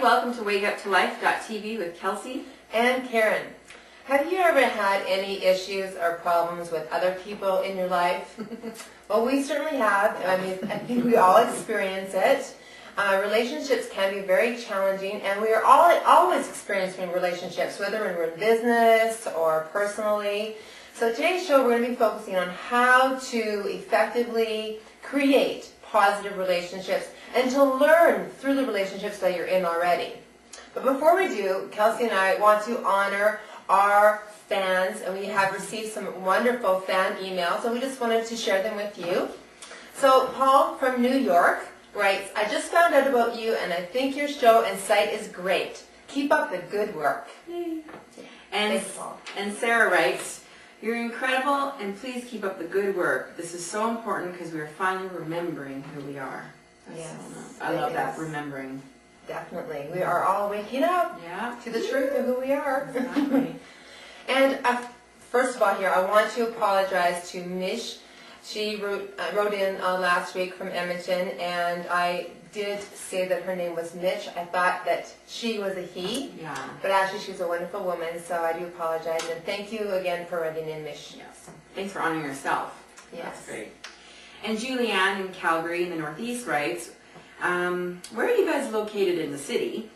welcome to WakeUpToLife.tv with Kelsey and Karen. Have you ever had any issues or problems with other people in your life? Well, we certainly have. I think we all experience it. Relationships can be very challenging, and we are always experiencing relationships, whether we're in business or personally. So today's show, we're going to be focusing on how to effectively create positive relationships and to learn through the relationships that you're in already. But before we do, Kelsey and I want to honor our fans, and we have received some wonderful fan emails, and we just wanted to share them with you. So Paul from New York writes, I just found out about you, and I think your show and site is great. Keep up the good work. And, Thanks, Paul. And Sarah writes, you're incredible, and please keep up the good work. This is so important because we are finally remembering who we are. Yes, I love that, remembering. Definitely. We are all waking up to the truth of who we are. Exactly. And first of all here, I want to apologize to Mish. She wrote in last week from Edmonton, and I did say that her name was Mitch. I thought that she was a he, but actually she's a wonderful woman, so I do apologize. And thank you again for writing in, Mish. Yes. Thanks for honoring yourself. Yes. That's great. And Julianne in Calgary in the Northeast writes, where are you guys located in the city?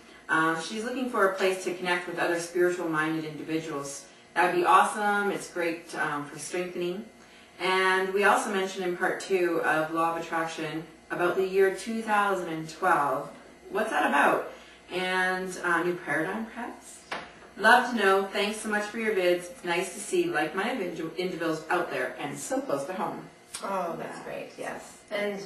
She's looking for a place to connect with other spiritual-minded individuals. That would be awesome. It's great for strengthening. And we also mentioned in part 2 of Law of Attraction about the year 2012. What's that about? And new paradigm, perhaps? Love to know. Thanks so much for your vids. It's nice to see like-minded individuals out there and so close to home. Oh, that's great. Yes. And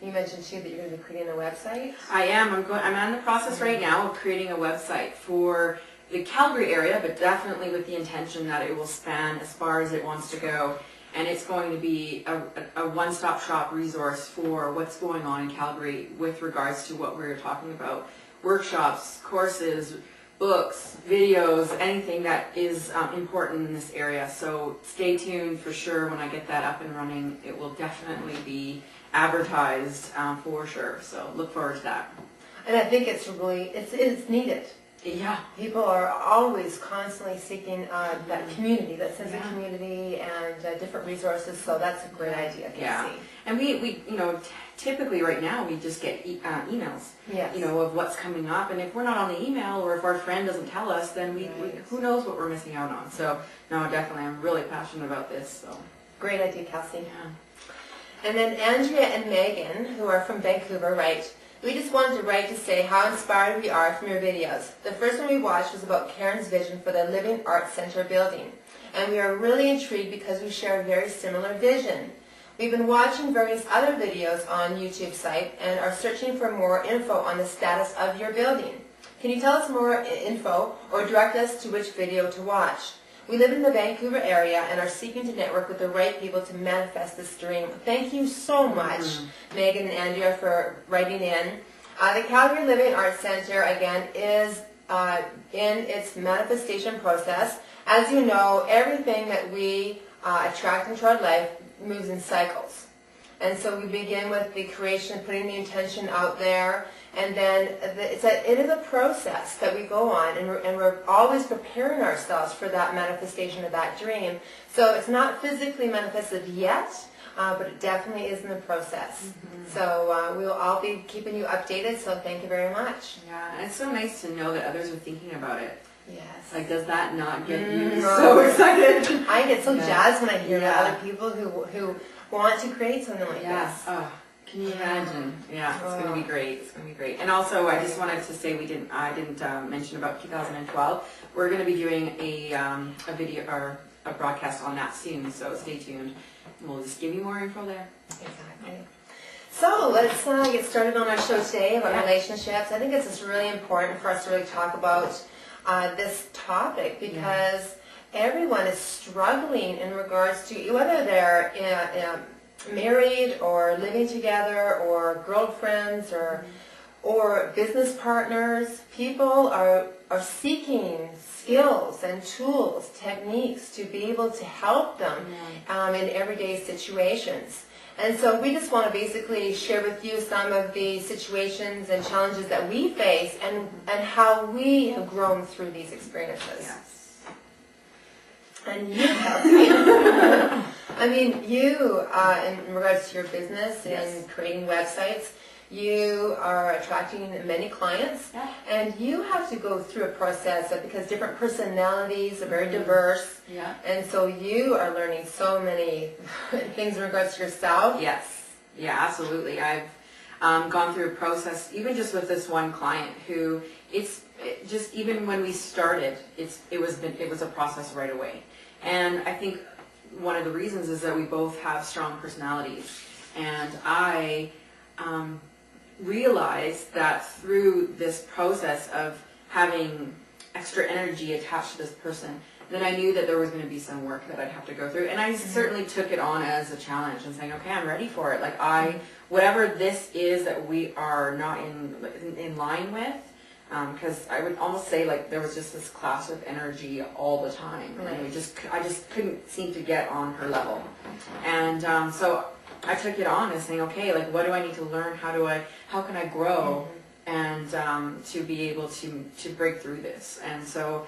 you mentioned too that you're going to be creating a website. I am. I'm in the process right now of creating a website for the Calgary area, but definitely with the intention that it will span as far as it wants to go. And it's going to be a one-stop shop resource for what's going on in Calgary with regards to what we're talking about. Workshops, courses, books, videos, anything that is important in this area. So stay tuned for sure. When I get that up and running, it will definitely be advertised for sure. So look forward to that. And I think it's really, it's needed. Yeah. People are always constantly seeking that community, that sense of community and different resources, so that's a great idea, Casey. Yeah. And we typically right now we just get emails, yes. Of what's coming up, and if we're not on the email or if our friend doesn't tell us, then we who knows what we're missing out on. So, no, definitely, I'm really passionate about this. So, great idea, Kelsey. Yeah. And then Andrea and Megan, who are from Vancouver, write, we just wanted to write to say how inspired we are from your videos. The first one we watched was about Karen's vision for the Living Arts Center building. And we are really intrigued because we share a very similar vision. We've been watching various other videos on YouTube site and are searching for more info on the status of your building. Can you tell us more info or direct us to which video to watch? We live in the Vancouver area and are seeking to network with the right people to manifest this dream. Thank you so much, Megan and Andrea, for writing in. The Calgary Living Arts Center, again, is in its manifestation process. As you know, everything that we attract into our life moves in cycles. And so we begin with the creation, putting the intention out there, and then it is a process that we go on, and we're always preparing ourselves for that manifestation of that dream. So it's not physically manifested yet, but it definitely is in the process. So we will all be keeping you updated, so thank you very much. Yeah, and it's so nice to know that others are thinking about it. Yes. Like, does that not get you so excited? I get so jazzed when I hear about other people who want to create something like this. Oh, can you imagine? Yeah, it's going to be great. It's going to be great. And also, I just wanted to say I didn't mention about 2012. We're going to be doing a video or a broadcast on that soon, so stay tuned. And we'll just give you more info there. Exactly. So let's get started on our show today about relationships. I think it's just really important for us to really talk about this topic because everyone is struggling in regards to whether they're married or living together or girlfriends or or business partners. People are seeking skills and tools, techniques to be able to help them in everyday situations. And so we just want to basically share with you some of the situations and challenges that we face and how we have grown through these experiences. Yes. And you I mean, you, in regards to your business and creating websites, you are attracting many clients, and you have to go through a process because different personalities are very diverse, and so you are learning so many things in regards to yourself. Yes, yeah, absolutely. I've gone through a process, even just with this one client who just even when we started, it was a process right away. And I think one of the reasons is that we both have strong personalities, and I realized that through this process of having extra energy attached to this person, then I knew that there was going to be some work that I'd have to go through, and I certainly took it on as a challenge and saying, okay, I'm ready for it. Like whatever this is that we are not in line with, because I would almost say like there was just this clash of energy all the time, and I just couldn't seem to get on her level, and so I took it on as saying, okay, like what do I need to learn? How can I grow and to be able to break through this? And so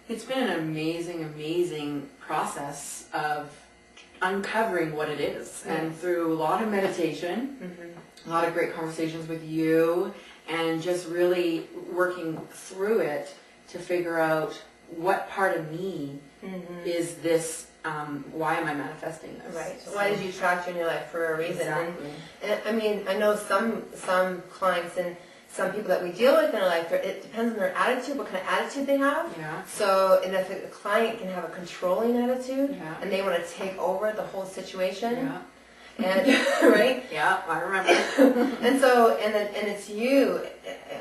it's been an amazing process of uncovering what it is, and through a lot of meditation, a lot of great conversations with you, and just really working through it to figure out what part of me is this. Why am I manifesting this? Right. Why did you attract you in your life? For a reason. Exactly. And I mean, I know some clients and some people that we deal with in our life, it depends on their attitude, what kind of attitude they have. Yeah. So, and if a client can have a controlling attitude, and they want to take over the whole situation, and right? Yeah, I remember. And so, and it's you,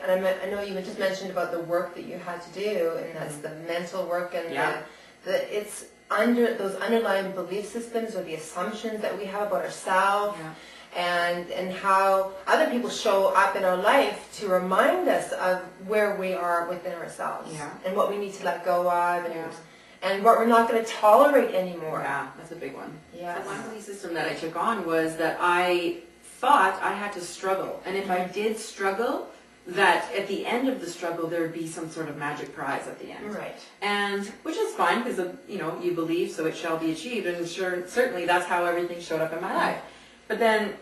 and I know you just mentioned about the work that you had to do, and that's the mental work, and it's under those underlying belief systems or the assumptions that we have about ourselves, and how other people show up in our life to remind us of where we are within ourselves, and what we need to let go of, and what we're not going to tolerate anymore. Yeah, that's a big one. Yeah. The one belief system that I took on was that I thought I had to struggle, and if I did struggle, that at the end of the struggle there would be some sort of magic prize at the end. Right. And which is fine because you believe, so it shall be achieved, and certainly that's how everything showed up in my life. But then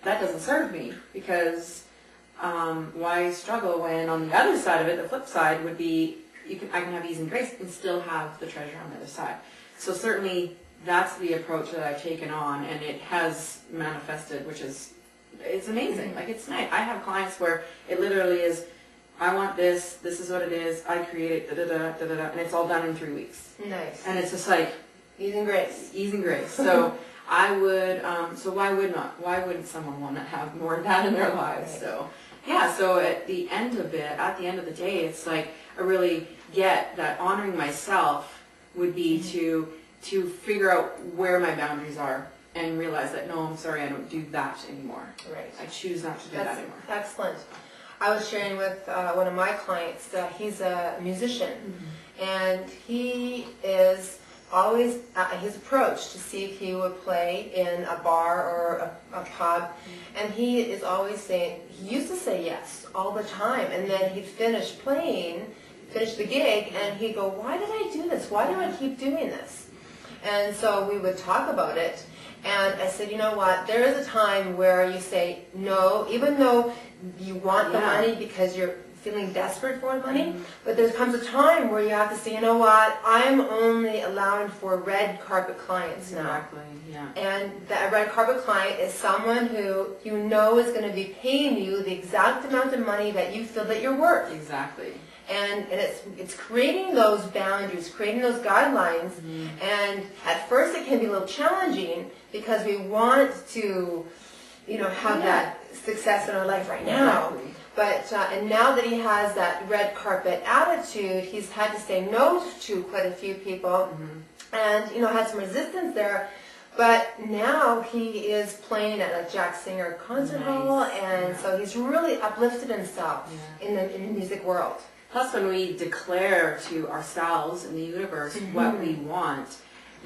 that doesn't serve me, because why struggle when on the other side of it, the flip side would be I can have ease and grace and still have the treasure on the other side. So certainly that's the approach that I've taken on, and it has manifested, which is it's amazing. Like, it's nice. I have clients where it literally is, I want this is what it is, I create it, and it's all done in 3 weeks. Nice. And it's just like ease and grace. Ease and grace. So I would, so why wouldn't someone want to have more of that in their lives? Right. So yeah, so at the end of the day, it's like I really get that honoring myself would be to figure out where my boundaries are, and realize that, no, I'm sorry, I don't do that anymore. Right. I choose not to do that anymore. Excellent. I was sharing with one of my clients that he's a musician, and he is always, his approach to see if he would play in a bar or a pub, and he is always saying, he used to say yes all the time, and then he'd finish the gig, and he'd go, why did I do this? Why do I keep doing this? And so we would talk about it. And I said, you know what, there is a time where you say no, even though you want the money because you're feeling desperate for the money, but there comes a time where you have to say, you know what, I'm only allowing for red carpet clients now. Exactly, yeah. And that red carpet client is someone who you know is going to be paying you the exact amount of money that you feel that you're worth. Exactly. And it's creating those boundaries, creating those guidelines, and at first it can be a little challenging because we want to, have that success in our life right now. Exactly. But and now that he has that red carpet attitude, he's had to say no to quite a few people, and had some resistance there. But now he is playing at a Jack Singer concert hall, and so he's really uplifted himself in the music world. Plus, when we declare to ourselves and the universe what we want,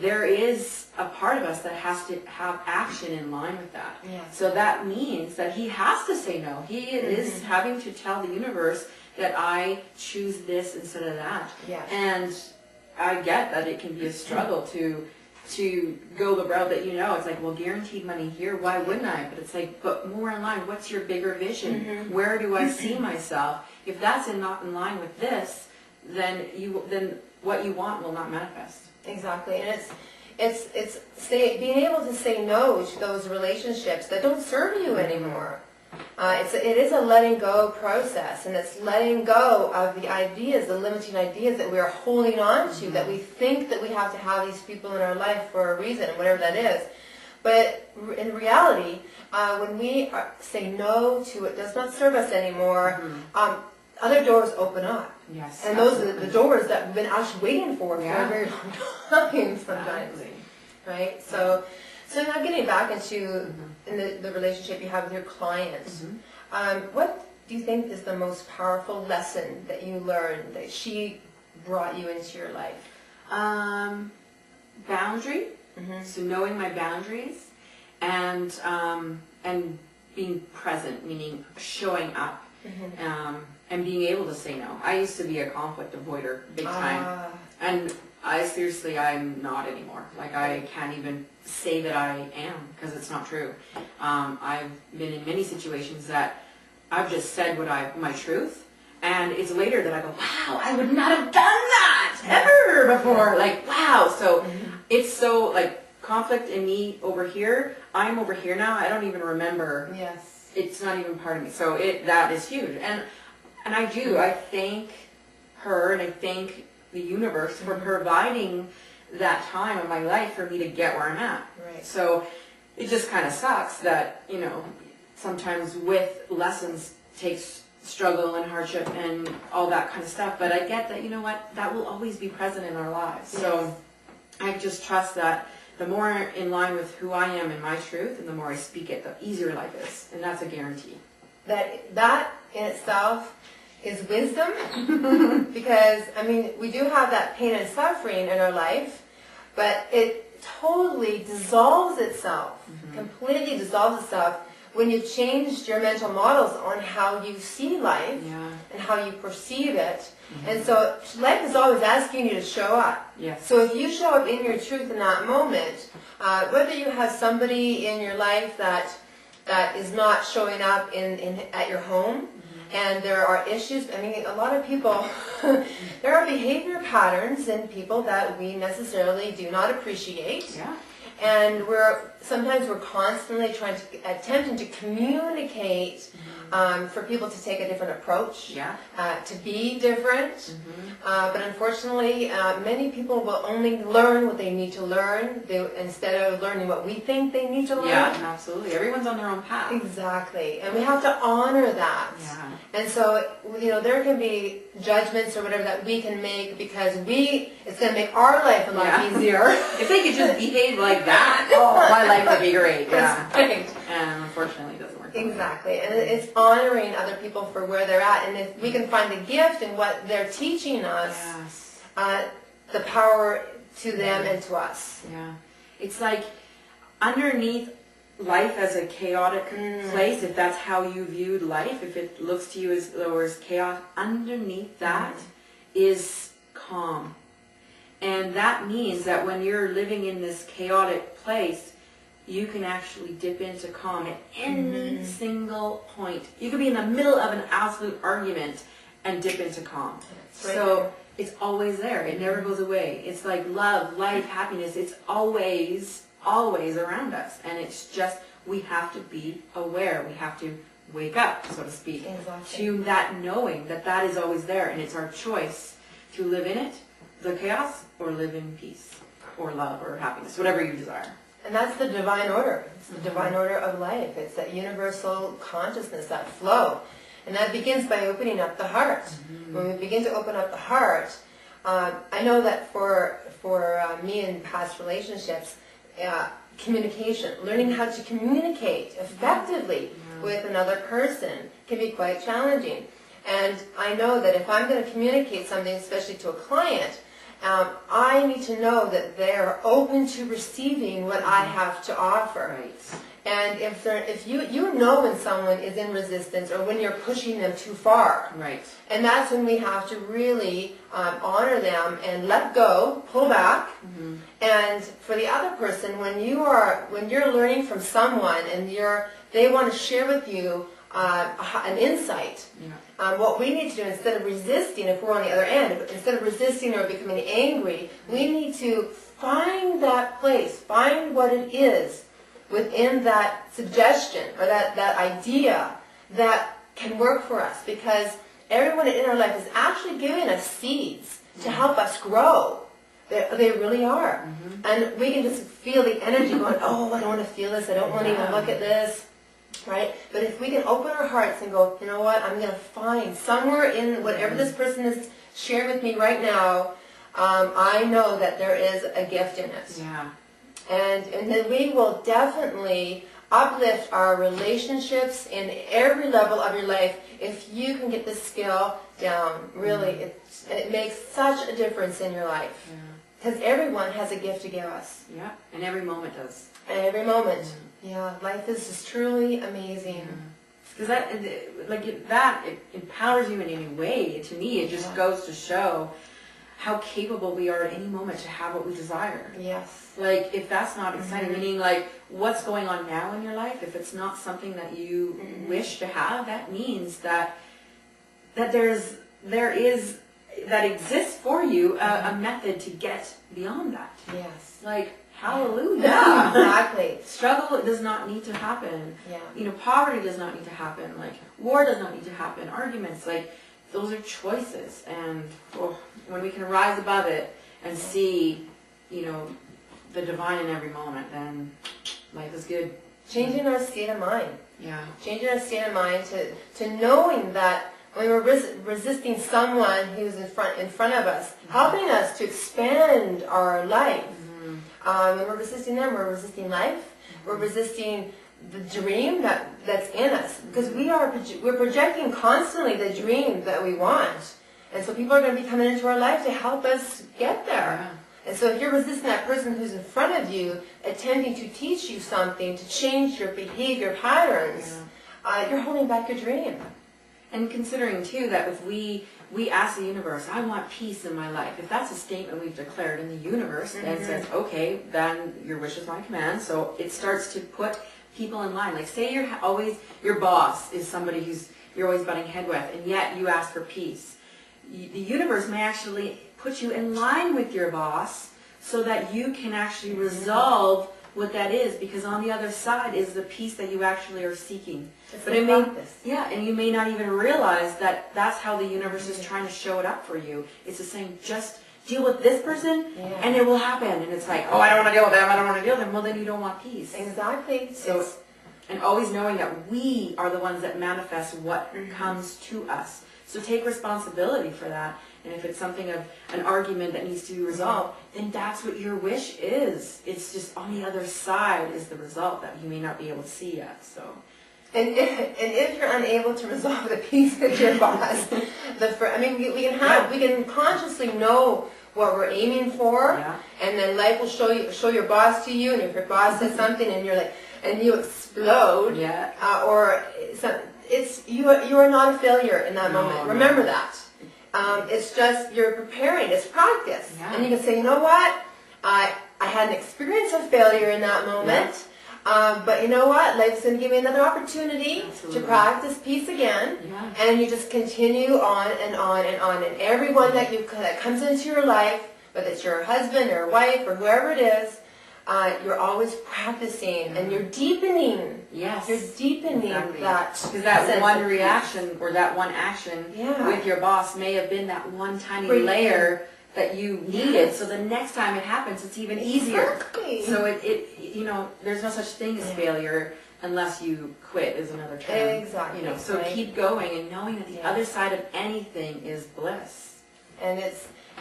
there is a part of us that has to have action in line with that. Yes. So that means that he has to say no. He is having to tell the universe that I choose this instead of that. Yes. And I get that it can be a struggle to go the route that it's like, well, guaranteed money here, why wouldn't I? But it's like, but more in line, what's your bigger vision? Where do I see myself? If that's not in line with this, then what you want will not manifest. Exactly, and it's being able to say no to those relationships that don't serve you anymore. It is a letting go process, and it's letting go of the ideas, the limiting ideas that we are holding on to, that we think that we have to have these people in our life for a reason, whatever that is. But in reality, when we say no to it does not serve us anymore, other doors open up. Yes, and those are the doors that we've been actually waiting for a very long time sometimes. Right? So now getting back into in the relationship you have with your clients, what do you think is the most powerful lesson that you learned that she brought you into your life? Boundary. So knowing my boundaries and being present, meaning showing up. And being able to say no. I used to be a conflict avoider, big time. And I'm not anymore. Like, I can't even say that I am, because it's not true. I've been in many situations that I've just said my truth, and it's later that I go, wow, I would not have done that ever before. Like, wow. So it's so, like, conflict in me over here, I'm over here now, I don't even remember. Yes. It's not even part of me. So that is huge. And I thank her and I thank the universe for providing that time in my life for me to get where I'm at. Right. So it just kind of sucks that, sometimes with lessons takes struggle and hardship and all that kind of stuff. But I get that, that will always be present in our lives. Yes. So I just trust that the more in line with who I am and my truth, and the more I speak it, the easier life is. And that's a guarantee. That in itself is wisdom, because, we do have that pain and suffering in our life, but it totally dissolves itself, completely dissolves itself when you've changed your mental models on how you see life and how you perceive it. And so life is always asking you to show up. Yes. So if you show up in your truth in that moment, whether you have somebody in your life that is not showing up at your home, and there are issues, a lot of people, there are behavior patterns in people that we necessarily do not appreciate. Yeah. And sometimes we're constantly attempting to communicate for people to take a different approach, to be different. But unfortunately, many people will only learn what they need to learn instead of learning what we think they need to learn. Yeah, absolutely. Everyone's on their own path. Exactly. And we have to honor that. Yeah. And so, there can be judgments or whatever that we can make because it's going to make our life a lot easier. If they could just behave like that, my life would be great. Yeah. Right. And unfortunately, it doesn't work. Exactly. And it's honoring other people for where they're at. And if we can find the gift in what they're teaching us, the power to them and to us. Yeah. It's like underneath life as a chaotic place, if that's how you viewed life, if it looks to you as though there's chaos, underneath that is calm. And that means that when you're living in this chaotic place, you can actually dip into calm at any single point. You could be in the middle of an absolute argument and dip into calm. So it's always there. It never goes away. It's like love, life, happiness. It's always around us. And it's just, we have to be aware. We have to wake up, so to speak, to that knowing that is always there. And it's our choice to live in it, the chaos, or live in peace, or love, or happiness, whatever you desire. And that's the divine order. It's the divine order of life. It's that universal consciousness, that flow. And that begins by opening up the heart. When we begin to open up the heart, I know that for me in past relationships, communication. Learning how to communicate effectively with another person can be quite challenging. And I know that if I'm going to communicate something, especially to a client, I need to know that they're open to receiving what I have to offer. Right. And if you know when someone is in resistance or when you're pushing them too far. Right. And that's when we have to really honor them and let go, pull back. Mm-hmm. And for the other person, when you're learning from someone and they want to share with you an insight, what we need to do instead of resisting, if we're on the other end, instead of resisting or becoming angry, we need to find that place, find what it is within that suggestion or that idea that can work for us, because everyone in our life is actually giving us seeds to help us grow. They really are. Mm-hmm. And we can just feel the energy going, oh, I don't want to feel this, I don't want to even look at this, right? But if we can open our hearts and go, you know what, I'm going to find somewhere in whatever this person has shared with me right now, I know that there is a gift in it. Yeah. And then we will definitely uplift our relationships in every level of your life if you can get this skill down. Really, it makes such a difference in your life. Because everyone has a gift to give us. Yeah, and every moment does. And every moment. Yeah, life is just truly amazing. Because it empowers you in any way. To me, it just goes to show how capable we are at any moment to have what we desire. Yes. Like, if that's not exciting, meaning like what's going on now in your life, if it's not something that you wish to have, that means that there exists for you a method to get beyond that. Yes. Like, hallelujah. Yeah, exactly. Struggle does not need to happen. Yeah. Poverty does not need to happen. Like, war does not need to happen. Arguments, like, those are choices. And when we can rise above it and see, the divine in every moment, then life is good. Changing our state of mind. Yeah. Changing our state of mind to knowing that when we're resisting someone who's in front of us, helping us to expand our life. When we're resisting them, we're resisting life. We're resisting the dream that's in us, because we're projecting constantly the dream that we want, and so people are going to be coming into our life to help us get there. Yeah. And so if you're resisting that person who's in front of you, attempting to teach you something, to change your behavior patterns, you're holding back your dream. And considering, too, that if we ask the universe, I want peace in my life, if that's a statement we've declared in the universe that says, okay, then your wish is my command, so it starts to put people in line. Like, say your boss is somebody you're always butting head with, and yet you ask for peace. The universe may actually put you in line with your boss so that you can actually resolve what that is, because on the other side is the peace that you actually are seeking. But and you may not even realize that that's how the universe is trying to show it up for you. It's just saying, just deal with this person, and it will happen. And it's like, oh, I don't want to deal with them, I don't want to deal with them. Well, then you don't want peace. Exactly. So, and always knowing that we are the ones that manifest what comes to us. So take responsibility for that. And if it's something of an argument that needs to be resolved, then that's what your wish is. It's just on the other side is the result that you may not be able to see yet. So. And if you're unable to resolve the peace with your boss, we can consciously know what we're aiming for, and then life will show your boss to you, and if your boss says something and you're like, and you explode, you are not a failure in that moment. Remember that. It's just you're preparing. It's practice, and you can say, you know what, I had an experience of failure in that moment. But you know what? Life's going to give me another opportunity to practice peace again. And you just continue on and on and on. And everyone that comes into your life, whether it's your husband or wife or whoever it is, you're always practicing and you're deepening. Yes. You're deepening that. Because that one reaction or that one action with your boss may have been that one tiny layer that you needed, so the next time it happens, it's even easier. So there's no such thing as failure unless you quit, is another term. Exactly. So keep going and knowing that the other side of anything is bliss. And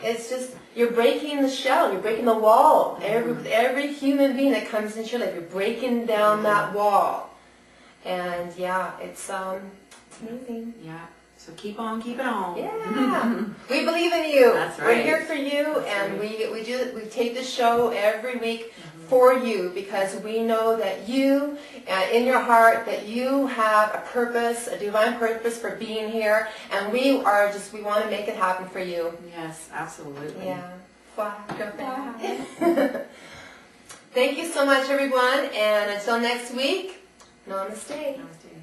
It's just, you're breaking the shell, you're breaking the wall. Every human being that comes into your life, you're breaking down that wall. And yeah, it's amazing. Yeah. So keep on keeping on. Yeah. We believe in you. That's We're right. here for you, and we take this show every week for you, because we know that you, in your heart, that you have a purpose, a divine purpose for being here, and we want to make it happen for you. Yes, absolutely. Yeah. Wow. Thank you so much, everyone, and until next week, namaste. Namaste.